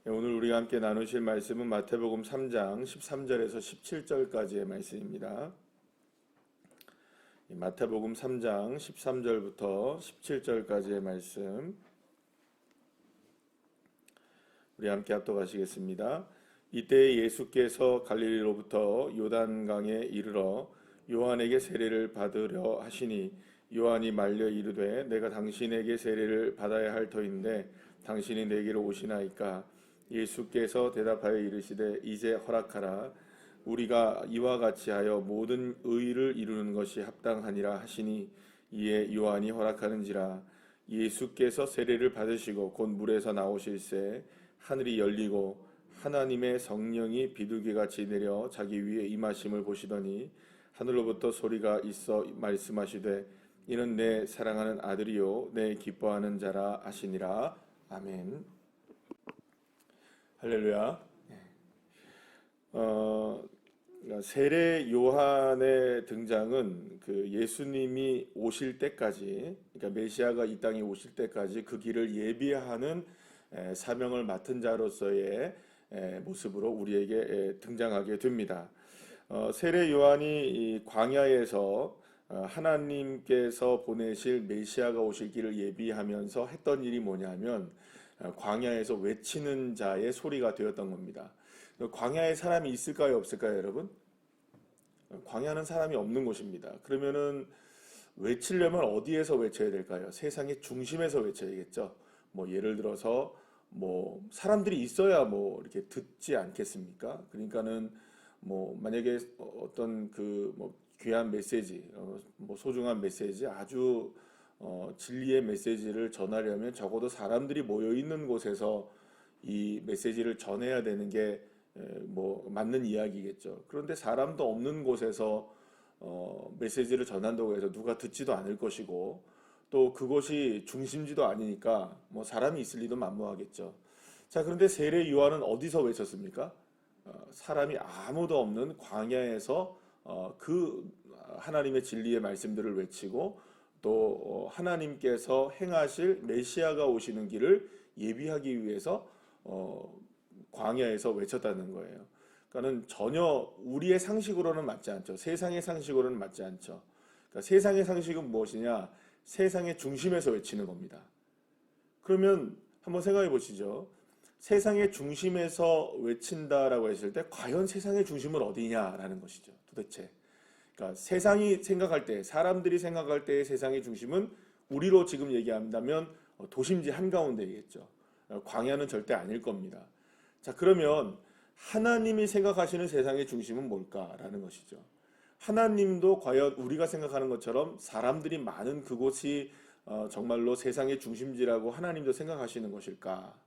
오늘 우리가 함께 나누실 말씀은 마태복음 3장 13절에서 17절까지의 말씀입니다. 마태복음 3장 13절부터 17절까지의 말씀 우리 함께 합독하시겠습니다. 이때 예수께서 갈릴리로부터 요단강에 이르러 요한에게 세례를 받으려 하시니 요한이 말려 이르되 내가 당신에게 세례를 받아야 할 터인데 당신이 내게로 오시나이까. 예수께서 대답하여 이르시되 이제 허락하라. 우리가 이와 같이 하여 모든 의를 이루는 것이 합당하니라 하시니 이에 요한이 허락하는지라. 예수께서 세례를 받으시고 곧 물에서 나오실새 하늘이 열리고 하나님의 성령이 비둘기같이 내려 자기 위에 임하심을 보시더니 하늘로부터 소리가 있어 말씀하시되 이는 내 사랑하는 아들이요 내 기뻐하는 자라 하시니라. 아멘. 할렐루야. 세례 요한의 등장은 그 예수님이 오실 때까지, 그러니까 메시아가 이 땅에 오실 때까지 그 길을 예비하는 사명을 맡은 자로서의 모습으로 우리에게 등장하게 됩니다. 세례 요한이 이 광야에서 하나님께서 보내실 메시아가 오실 길을 예비하면서 했던 일이 뭐냐면 광야에서 외치는 자의 소리가 되었던 겁니다. 광야에 사람이 있을까요, 없을까요, 여러분? 광야는 사람이 없는 곳입니다. 그러면은 외치려면 어디에서 외쳐야 될까요? 세상의 중심에서 외쳐야겠죠. 뭐 예를 들어서 뭐 사람들이 있어야 뭐 이렇게 듣지 않겠습니까? 그러니까는 뭐 만약에 어떤 그 뭐 귀한 메시지, 뭐 소중한 메시지, 아주 진리의 메시지를 전하려면 적어도 사람들이 모여 있는 곳에서 이 메시지를 전해야 되는 게 뭐 맞는 이야기겠죠. 그런데 사람도 없는 곳에서 메시지를 전한다고 해서 누가 듣지도 않을 것이고 또 그곳이 중심지도 아니니까 뭐 사람이 있을 리도 만무하겠죠. 자, 그런데 세례 요한은 어디서 외쳤습니까? 사람이 아무도 없는 광야에서 그 하나님의 진리의 말씀들을 외치고 또 하나님께서 행하실 메시아가 오시는 길을 예비하기 위해서 광야에서 외쳤다는 거예요. 그러니까는 전혀 우리의 상식으로는 맞지 않죠. 세상의 상식으로는 맞지 않죠. 그러니까 세상의 상식은 무엇이냐? 세상의 중심에서 외치는 겁니다. 그러면 한번 생각해 보시죠. 세상의 중심에서 외친다라고 했을 때 과연 세상의 중심은 어디냐라는 것이죠. 도대체. 그러니까 세상이 생각할 때, 사람들이 생각할 때의 세상의 중심은 우리로 지금 얘기한다면 도심지 한가운데이겠죠. 광야는 절대 아닐 겁니다. 자, 그러면 하나님이 생각하시는 세상의 중심은 뭘까라는 것이죠. 하나님도 과연 우리가 생각하는 것처럼 사람들이 많은 그곳이 정말로 세상의 중심지라고 하나님도 생각하시는 것일까?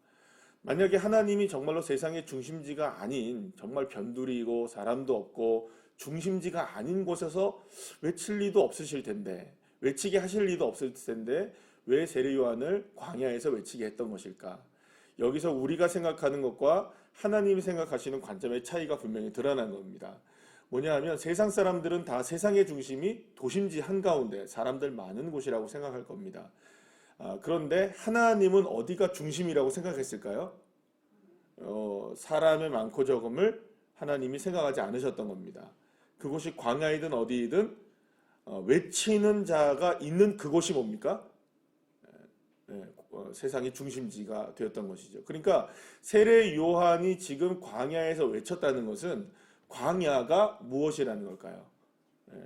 만약에 하나님이 정말로 세상의 중심지가 아닌 정말 변두리이고 사람도 없고 중심지가 아닌 곳에서 외칠 리도 없으실 텐데, 외치게 하실 리도 없을 텐데 왜 세례 요한을 광야에서 외치게 했던 것일까? 여기서 우리가 생각하는 것과 하나님이 생각하시는 관점의 차이가 분명히 드러난 겁니다. 뭐냐 하면 세상 사람들은 다 세상의 중심이 도심지 한가운데 사람들 많은 곳이라고 생각할 겁니다. 그런데 하나님은 어디가 중심이라고 생각했을까요? 사람의 많고 적음을 하나님이 생각하지 않으셨던 겁니다. 그곳이 광야이든 어디이든 외치는 자가 있는 그곳이 뭡니까? 세상의 중심지가 되었던 것이죠. 그러니까 세례 요한이 지금 광야에서 외쳤다는 것은 광야가 무엇이라는 걸까요?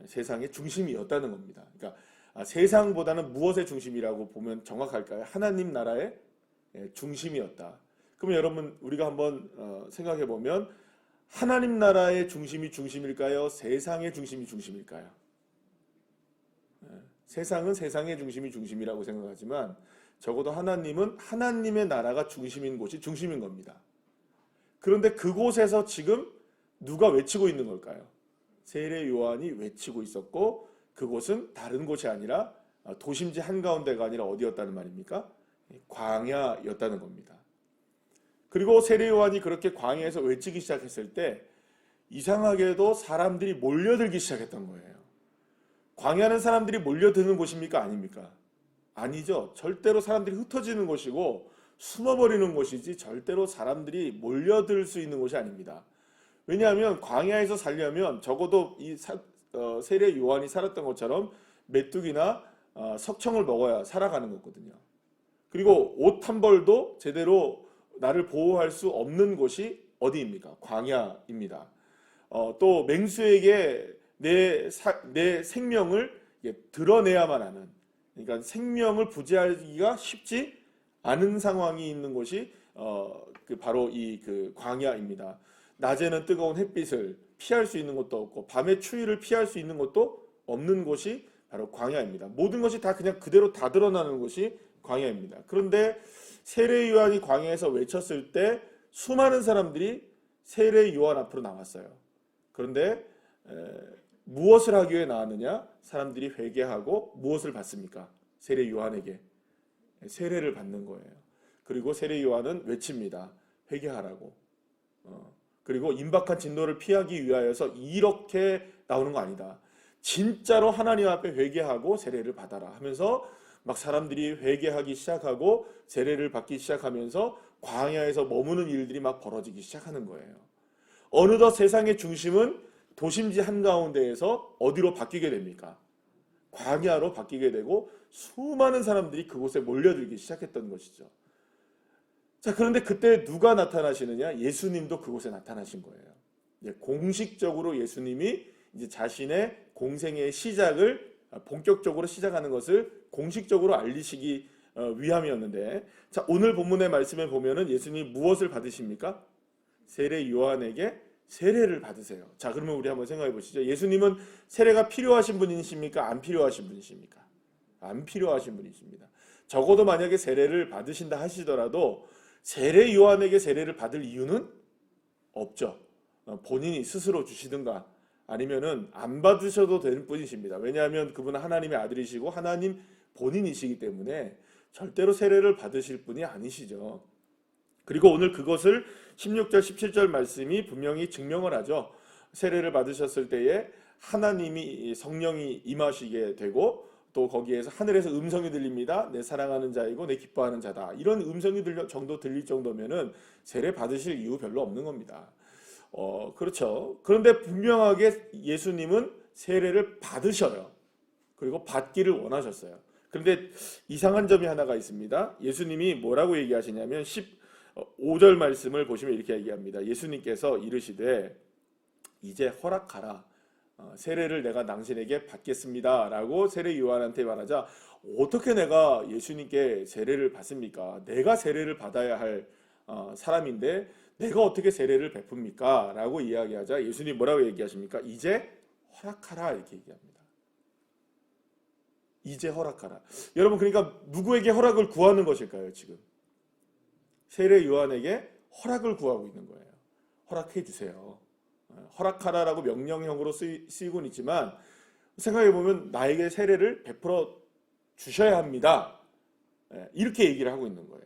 세상의 중심이었다는 겁니다. 그러니까 세상보다는 무엇의 중심이라고 보면 정확할까요? 하나님 나라의 중심이었다. 그러면 여러분 우리가 한번 생각해 보면 하나님 나라의 중심이 중심일까요? 세상의 중심이 중심일까요? 세상은 세상의 중심이 중심이라고 생각하지만 적어도 하나님은 하나님의 나라가 중심인 곳이 중심인 겁니다. 그런데 그곳에서 지금 누가 외치고 있는 걸까요? 세례 요한이 외치고 있었고 그곳은 다른 곳이 아니라 도심지 한가운데가 아니라 어디였다는 말입니까? 광야였다는 겁니다. 그리고 세례 요한이 그렇게 광야에서 외치기 시작했을 때 이상하게도 사람들이 몰려들기 시작했던 거예요. 광야는 사람들이 몰려드는 곳입니까? 아닙니까? 아니죠. 절대로 사람들이 흩어지는 곳이고 숨어버리는 곳이지 절대로 사람들이 몰려들 수 있는 곳이 아닙니다. 왜냐하면 광야에서 살려면 적어도 세례 요한이 살았던 것처럼 메뚜기나 석청을 먹어야 살아가는 거거든요. 그리고 옷 한 벌도 제대로 나를 보호할 수 없는 곳이 어디입니까? 광야입니다. 또 맹수에게 내 생명을 드러내야만 하는, 그러니까 생명을 부지하기가 쉽지 않은 상황이 있는 곳이 바로 그 광야입니다. 낮에는 뜨거운 햇빛을 피할 수 있는 것도 없고 밤의 추위를 피할 수 있는 것도 없는 곳이 바로 광야입니다. 모든 것이 다 그냥 그대로 다 드러나는 곳이 광야입니다. 그런데 세례 요한이 광야에서 외쳤을 때 수많은 사람들이 세례 요한 앞으로 나왔어요. 그런데 무엇을 하기 위해 나왔느냐? 사람들이 회개하고 무엇을 받습니까? 세례 요한에게 세례를 받는 거예요. 그리고 세례 요한은 외칩니다. 회개하라고. 그리고 임박한 진노를 피하기 위하여서 이렇게 나오는 거 아니다. 진짜로 하나님 앞에 회개하고 세례를 받아라 하면서 막 사람들이 회개하기 시작하고 세례를 받기 시작하면서 광야에서 머무는 일들이 막 벌어지기 시작하는 거예요. 어느덧 세상의 중심은 도심지 한가운데에서 어디로 바뀌게 됩니까? 광야로 바뀌게 되고 수많은 사람들이 그곳에 몰려들기 시작했던 것이죠. 자, 그런데 그때 누가 나타나시느냐? 예수님도 그곳에 나타나신 거예요. 공식적으로 예수님이 이제 자신의 공생의 시작을 본격적으로 시작하는 것을 공식적으로 알리시기 위함이었는데, 자, 오늘 본문의 말씀에 보면은 예수님이 무엇을 받으십니까? 세례 요한에게 세례를 받으세요. 자, 그러면 우리 한번 생각해 보시죠. 예수님은 세례가 필요하신 분이십니까? 안 필요하신 분이십니까? 안 필요하신 분이십니다. 적어도 만약에 세례를 받으신다 하시더라도 세례 요한에게 세례를 받을 이유는 없죠. 본인이 스스로 주시든가 아니면은 안 받으셔도 되는 분이십니다. 왜냐하면 그분은 하나님의 아들이시고 하나님 본인이시기 때문에 절대로 세례를 받으실 분이 아니시죠. 그리고 오늘 그것을 16절 17절 말씀이 분명히 증명을 하죠. 세례를 받으셨을 때에 하나님이 성령이 임하시게 되고 또 거기에서 하늘에서 음성이 들립니다. 내 사랑하는 자이고 내 기뻐하는 자다. 이런 음성이 들릴 정도면은 세례 받으실 이유 별로 없는 겁니다. 그렇죠. 그런데 분명하게 예수님은 세례를 받으셔요. 그리고 받기를 원하셨어요. 그런데 이상한 점이 하나가 있습니다. 예수님이 뭐라고 얘기하시냐면 15절 말씀을 보시면 이렇게 얘기합니다. 예수님께서 이르시되 이제 허락하라. 세례를 내가 당신에게 받겠습니다 라고 세례 요한한테 말하자, 어떻게 내가 예수님께 세례를 받습니까? 내가 세례를 받아야 할 사람인데 내가 어떻게 세례를 베풉니까? 라고 이야기하자 예수님 뭐라고 얘기하십니까? 이제 허락하라 이렇게 얘기합니다. 이제 허락하라. 여러분, 그러니까 누구에게 허락을 구하는 것일까요? 지금 세례 요한에게 허락을 구하고 있는 거예요. 허락해 주세요. 허락하라라고 명령형으로 쓰이곤 있지만 생각해보면 나에게 세례를 베풀어 주셔야 합니다. 이렇게 얘기를 하고 있는 거예요.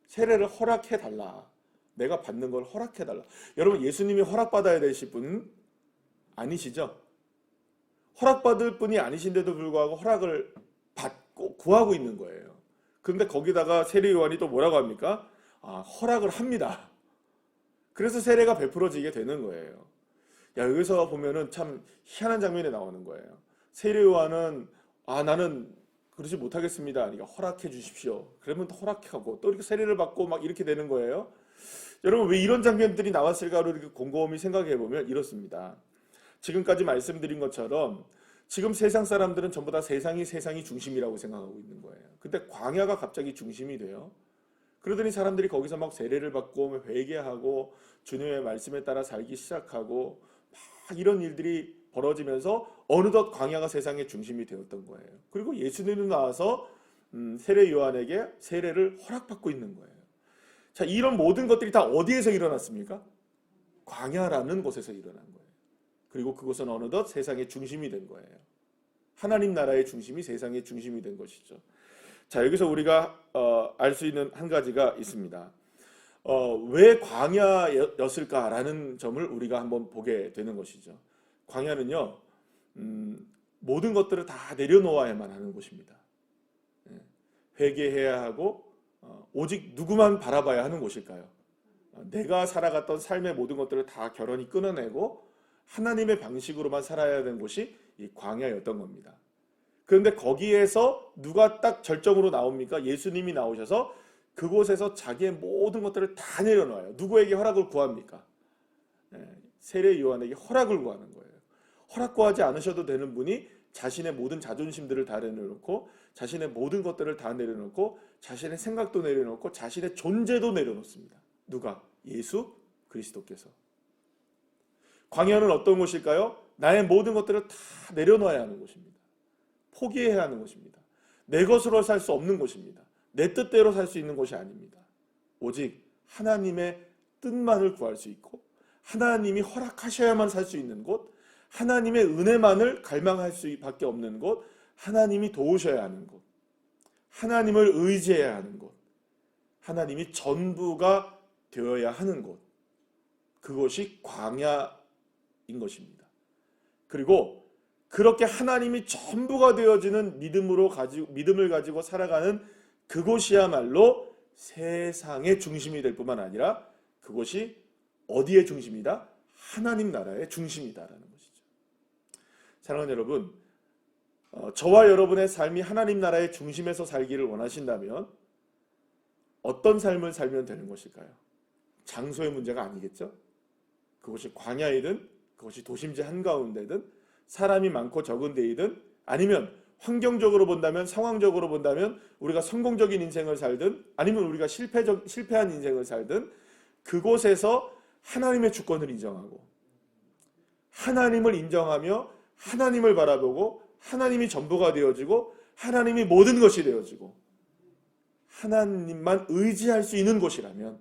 세례를 허락해달라. 내가 받는 걸 허락해달라. 여러분, 예수님이 허락받아야 되실 분은 아니시죠? 허락받을 분이 아니신데도 불구하고 허락을 받고 구하고 있는 거예요. 그런데 거기다가 세례 요한이 또 뭐라고 합니까? 허락을 합니다. 그래서 세례가 베풀어지게 되는 거예요. 여기서 보면은 참 희한한 장면이 나오는 거예요. 세례 요한은 나는 그러지 못하겠습니다. 그러니까 허락해 주십시오. 그러면 또 허락하고 또 이렇게 세례를 받고 막 이렇게 되는 거예요. 여러분, 왜 이런 장면들이 나왔을까로 이렇게 곰곰이 생각해 보면 이렇습니다. 지금까지 말씀드린 것처럼 지금 세상 사람들은 전부 다 세상이 중심이라고 생각하고 있는 거예요. 근데 광야가 갑자기 중심이 돼요. 그러더니 사람들이 거기서 막 세례를 받고 회개하고 주님의 말씀에 따라 살기 시작하고 막 이런 일들이 벌어지면서 어느덧 광야가 세상의 중심이 되었던 거예요. 그리고 예수님은 나와서 세례 요한에게 세례를 허락받고 있는 거예요. 자, 이런 모든 것들이 다 어디에서 일어났습니까? 광야라는 곳에서 일어난 거예요. 그리고 그곳은 어느덧 세상의 중심이 된 거예요. 하나님 나라의 중심이 세상의 중심이 된 것이죠. 자, 여기서 우리가 알 수 있는 한 가지가 있습니다. 왜 광야였을까라는 점을 우리가 한번 보게 되는 것이죠. 광야는요, 모든 것들을 다 내려놓아야만 하는 곳입니다. 회개해야 하고 오직 누구만 바라봐야 하는 곳일까요? 내가 살아갔던 삶의 모든 것들을 다 결연히 끊어내고 하나님의 방식으로만 살아야 되는 곳이 이 광야였던 겁니다. 그런데 거기에서 누가 딱 절정으로 나옵니까? 예수님이 나오셔서 그곳에서 자기의 모든 것들을 다 내려놓아요. 누구에게 허락을 구합니까? 세례 요한에게 허락을 구하는 거예요. 허락 구하지 않으셔도 되는 분이 자신의 모든 자존심들을 다 내려놓고 자신의 모든 것들을 다 내려놓고 자신의 생각도 내려놓고 자신의 존재도 내려놓습니다. 누가? 예수 그리스도께서. 광야는 어떤 곳일까요? 나의 모든 것들을 다 내려놓아야 하는 곳입니다. 포기해야 하는 곳입니다. 내 것으로 살 수 없는 곳입니다. 내 뜻대로 살 수 있는 곳이 아닙니다. 오직 하나님의 뜻만을 구할 수 있고 하나님이 허락하셔야만 살 수 있는 곳, 하나님의 은혜만을 갈망할 수밖에 없는 곳, 하나님이 도우셔야 하는 곳, 하나님을 의지해야 하는 곳, 하나님이 전부가 되어야 하는 곳, 그것이 광야인 것입니다. 그리고 그렇게 하나님이 전부가 되어지는 믿음을 가지고 살아가는 그곳이야말로 세상의 중심이 될 뿐만 아니라 그것이 어디의 중심이다? 하나님 나라의 중심이다라는 것이죠. 사랑하는 여러분, 저와 여러분의 삶이 하나님 나라의 중심에서 살기를 원하신다면 어떤 삶을 살면 되는 것일까요? 장소의 문제가 아니겠죠? 그것이 광야이든 그것이 도심지 한가운데든 사람이 많고 적은 데이든 아니면 환경적으로 본다면 상황적으로 본다면 우리가 성공적인 인생을 살든 아니면 우리가 실패한 인생을 살든 그곳에서 하나님의 주권을 인정하고 하나님을 인정하며 하나님을 바라보고 하나님이 전부가 되어지고 하나님이 모든 것이 되어지고 하나님만 의지할 수 있는 곳이라면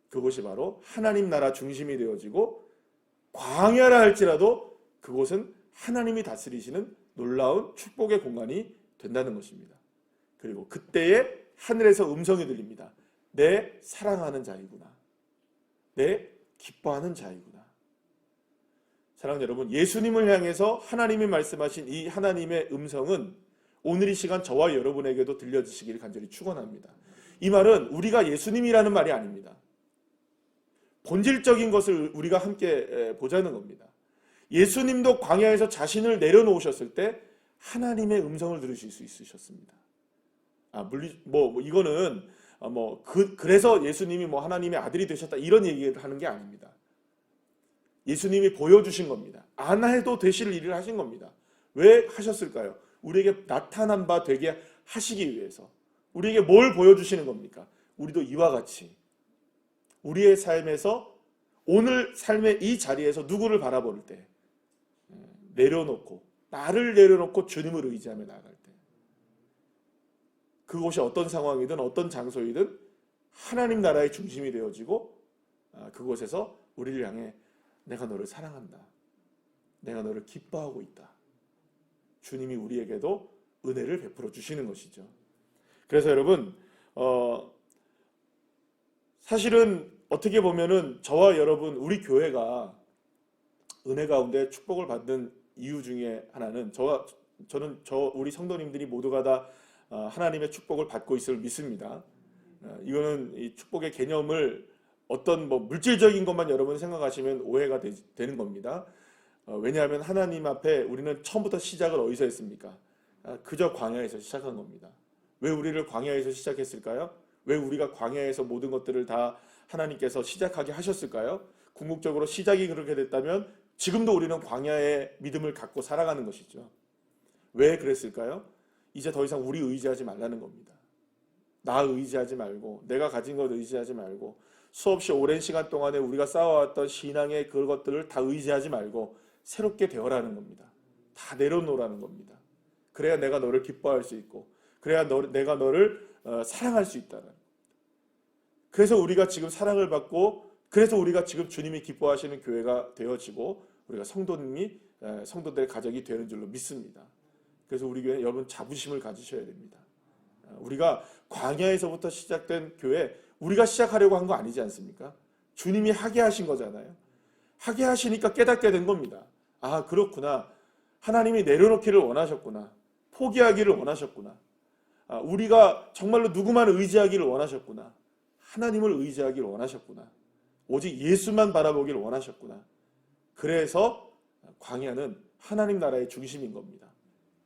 그곳이 바로 하나님 나라 중심이 되어지고 광야라 할지라도 그곳은 하나님이 다스리시는 놀라운 축복의 공간이 된다는 것입니다. 그리고 그때에 하늘에서 음성이 들립니다. 내 사랑하는 자이구나. 내 기뻐하는 자이구나. 사랑하는 여러분, 예수님을 향해서 하나님이 말씀하신 이 하나님의 음성은 오늘 이 시간 저와 여러분에게도 들려주시기를 간절히 축원합니다. 이 말은 우리가 예수님이라는 말이 아닙니다. 본질적인 것을 우리가 함께 보자는 겁니다. 예수님도 광야에서 자신을 내려놓으셨을 때 하나님의 음성을 들으실 수 있으셨습니다. 이거는 그래서 예수님이 하나님의 아들이 되셨다 이런 얘기를 하는 게 아닙니다. 예수님이 보여주신 겁니다. 안 해도 되실 일을 하신 겁니다. 왜 하셨을까요? 우리에게 나타난 바 되게 하시기 위해서. 우리에게 뭘 보여주시는 겁니까? 우리도 이와 같이 우리의 삶에서 오늘 삶의 이 자리에서 누구를 바라볼 때 나를 내려놓고 주님을 의지하며 나아갈 때 그곳이 어떤 상황이든 어떤 장소이든 하나님 나라의 중심이 되어지고 그곳에서 우리를 향해 내가 너를 사랑한다. 내가 너를 기뻐하고 있다. 주님이 우리에게도 은혜를 베풀어 주시는 것이죠. 그래서 여러분 사실은 어떻게 보면은 저와 여러분 우리 교회가 은혜 가운데 축복을 받는 이유 중에 하나는 우리 성도님들이 모두가 다 하나님의 축복을 받고 있을 믿습니다. 이거는 이 축복의 개념을 어떤 물질적인 것만 여러분 생각하시면 오해가 되는 겁니다. 왜냐하면 하나님 앞에 우리는 처음부터 시작을 어디서 했습니까? 그저 광야에서 시작한 겁니다. 왜 우리를 광야에서 시작했을까요? 왜 우리가 광야에서 모든 것들을 다 하나님께서 시작하게 하셨을까요? 궁극적으로 시작이 그렇게 됐다면 지금도 우리는 광야의 믿음을 갖고 살아가는 것이죠. 왜 그랬을까요? 이제 더 이상 우리 의지하지 말라는 겁니다. 나 의지하지 말고 내가 가진 것 의지하지 말고 수없이 오랜 시간 동안에 우리가 쌓아왔던 신앙의 그것들을 다 의지하지 말고 새롭게 되어라는 겁니다. 다 내려놓으라는 겁니다. 그래야 내가 너를 기뻐할 수 있고 그래야 내가 너를 사랑할 수 있다는. 그래서 우리가 지금 사랑을 받고 그래서 우리가 지금 주님이 기뻐하시는 교회가 되어지고 우리가 성도들의 가족이 되는 줄로 믿습니다. 그래서 우리 교회는 여러분 자부심을 가지셔야 됩니다. 우리가 광야에서부터 시작된 교회 우리가 시작하려고 한 거 아니지 않습니까? 주님이 하게 하신 거잖아요. 하게 하시니까 깨닫게 된 겁니다. 아 그렇구나. 하나님이 내려놓기를 원하셨구나. 포기하기를 원하셨구나. 우리가 정말로 누구만 의지하기를 원하셨구나. 하나님을 의지하기를 원하셨구나. 오직 예수만 바라보기를 원하셨구나. 그래서 광야는 하나님 나라의 중심인 겁니다.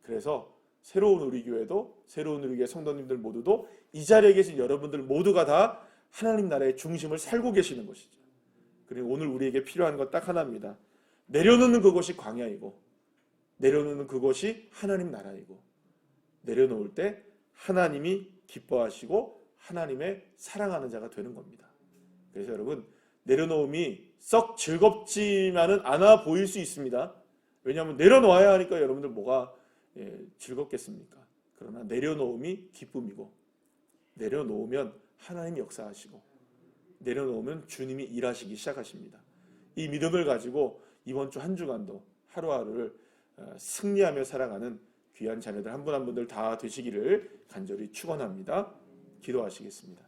그래서 새로운 우리 교회도, 새로운 우리 교회 성도님들 모두도, 이 자리에 계신 여러분들 모두가 다 하나님 나라의 중심을 살고 계시는 것이죠. 그리고 오늘 우리에게 필요한 것 딱 하나입니다. 내려놓는 그것이 광야이고, 내려놓는 그것이 하나님 나라이고, 내려놓을 때 하나님이 기뻐하시고 하나님의 사랑하는 자가 되는 겁니다. 그래서 여러분, 내려놓음이 썩 즐겁지만은 않아 보일 수 있습니다. 왜냐하면 내려놓아야 하니까 여러분들 뭐가 즐겁겠습니까? 그러나 내려놓음이 기쁨이고, 내려놓으면 하나님이 역사하시고, 내려놓으면 주님이 일하시기 시작하십니다. 이 믿음을 가지고 이번 주 한 주간도 하루하루를 승리하며 살아가는 귀한 자녀들 한 분 한 분들 다 되시기를 간절히 축원합니다. 기도하시겠습니다.